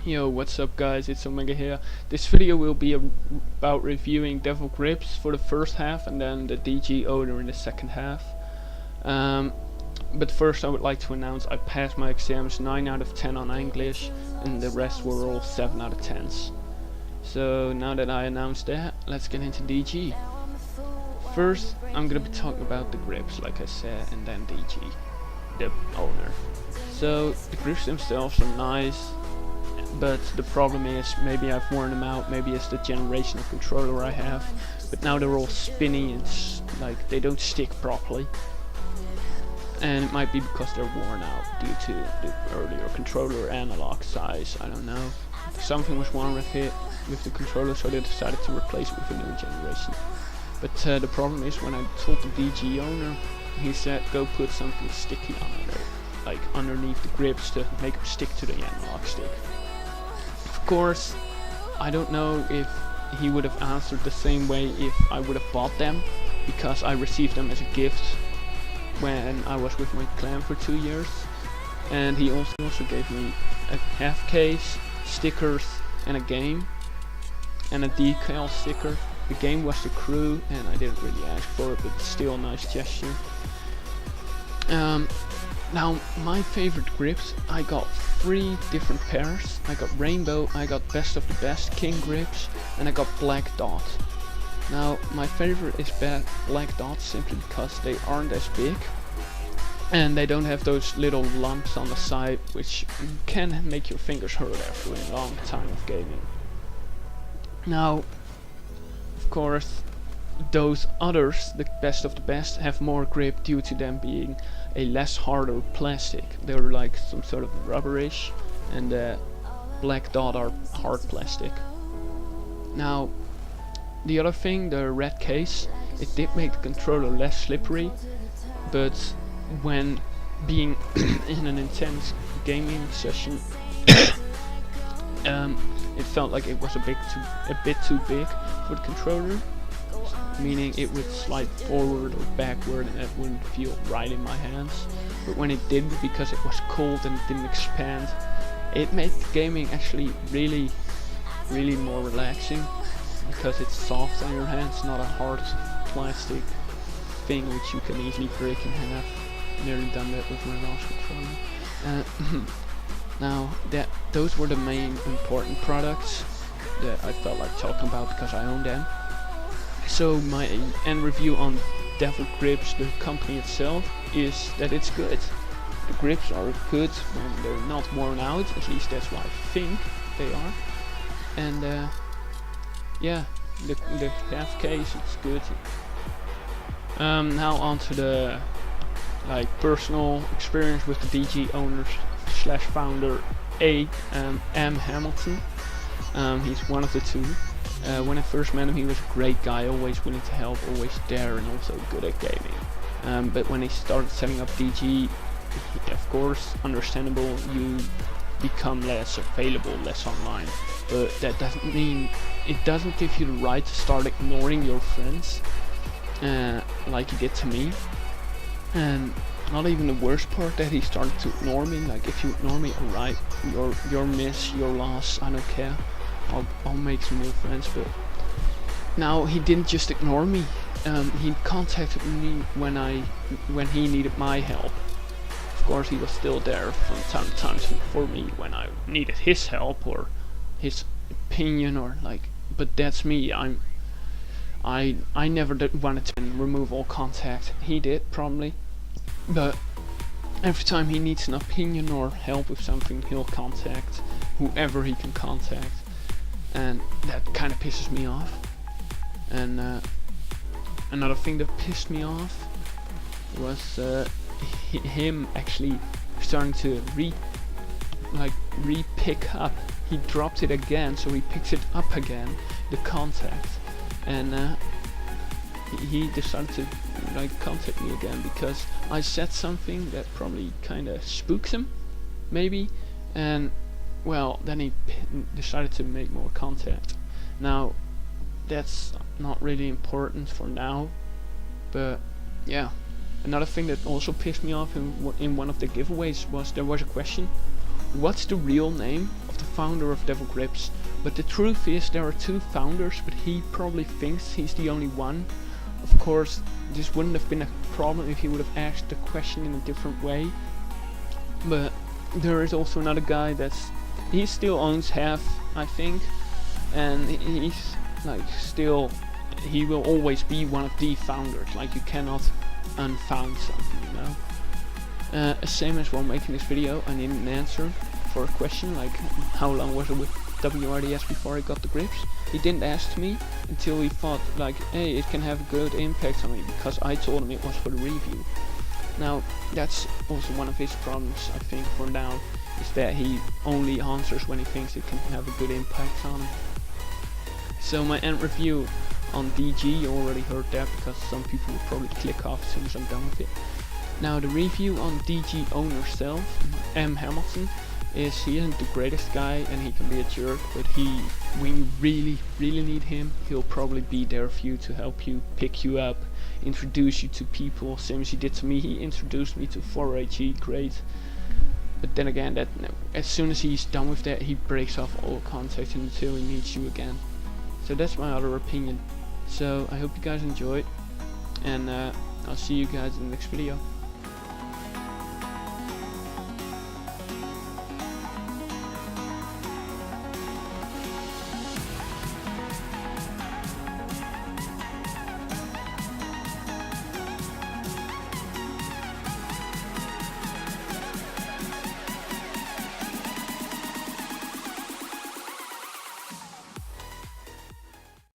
Yo, what's up guys, it's Omega here. This video will be about reviewing DevilGrips for the first half and then the DG owner in the second half. But first I would like to announce I passed my exams 9 out of 10 on English and the rest were all 7 out of 10s. So now that I announced that, let's get into DG. First I'm gonna be talking about the grips like I said, and then DG, the owner. So the grips themselves are nice, but the problem is maybe I've worn them out, maybe it's the generation of controller I have, but now they're all spinny and like they don't stick properly. And it might be because they're worn out due to the earlier controller analog size, I don't know. Something was wrong with it, with the controller, so they decided to replace it with a new generation. But the problem is, when I told the DG owner, he said go put something sticky on it, like underneath the grips to make them stick to the analog stick. Of course, I don't know if he would have answered the same way if I would have bought them, because I received them as a gift when I was with my clan for 2 years, and he also gave me a half case, stickers, and a game, and a decal sticker. The game was the crew, and I didn't really ask for it, but it's still a nice gesture. Now my favorite grips, I got 3 different pairs. I got rainbow, I got best of the best king grips, and I got black dot. Now my favorite is black dot simply because they aren't as big and they don't have those little lumps on the side which can make your fingers hurt after a long time of gaming. Now of course those others, the best of the best, have more grip due to them being a less harder plastic. They're like some sort of rubberish, and black dot are hard plastic. Now the other thing, the red case, it did make the controller less slippery, but when being in an intense gaming session it felt like it was a bit too big for the controller, meaning it would slide forward or backward and it wouldn't feel right in my hands. But when it did, because it was cold and it didn't expand, it made gaming actually really more relaxing, because it's soft on your hands, not a hard plastic thing which you can easily break in half. Nearly done that with my last controller. Now those were the main important products that I felt like talking about because I own them. So my end review on DevilGrips, the company itself, is that it's good. The grips are good when they're not worn out, at least that's what I think they are. And yeah, the half case, it's good. Now on to the personal experience with the DG owners / founder M. Hamilton. He's one of the two. When I first met him, he was a great guy, always willing to help, always there, and also good at gaming. But when he started setting up DG, of course, understandable, you become less available, less online. But that doesn't mean, it doesn't give you the right to start ignoring your friends, like he did to me. And not even the worst part, that he started to ignore me. Like, if you ignore me, alright, your miss, your loss, I don't care. I'll make some new friends. But now he didn't just ignore me. He contacted me when he needed my help. Of course, he was still there from time to time for me when I needed his help or his opinion, or but that's me. I never wanted to remove all contact. He did, probably. But every time he needs an opinion or help with something, he'll contact whoever he can contact. And that kind of pisses me off. And another thing that pissed me off was him actually starting to re-pick up. He dropped it again, so he picks it up again, the contact. And he decided to contact me again because I said something that probably kinda spooks him, maybe, and well, then he decided to make more contact. Now that's not really important for now, but yeah. Another thing that also pissed me off in one of the giveaways was there was a question: what's the real name of the founder of DevilGrips, but the truth is there are 2 founders, but he probably thinks he's the only one. Of course, this wouldn't have been a problem if he would have asked the question in a different way, but there is also another guy he still owns half, I think, and he's like still, he will always be one of the founders. Like, you cannot unfound something, you know. Same as while making this video, I needed an answer for a question like how long was it with WRDS before I got the grips. He didn't ask me until he thought like, hey, it can have a good impact on me, because I told him it was for the review. Now that's also one of his problems, I think, for now, is that he only answers when he thinks it can have a good impact on him. So my end review on DG, you already heard that, because some people will probably click off as soon as I'm done with it. Now the review on DG owner self, M. Hamilton, is he isn't the greatest guy and he can be a jerk, but when you really need him, he'll probably be there for you to help you, pick you up, introduce you to people, same as he did to me. He introduced me to 4AG, great. But then again, that as soon as he's done with that, he breaks off all contact until he meets you again. So that's my other opinion. So I hope you guys enjoyed, and I'll see you guys in the next video.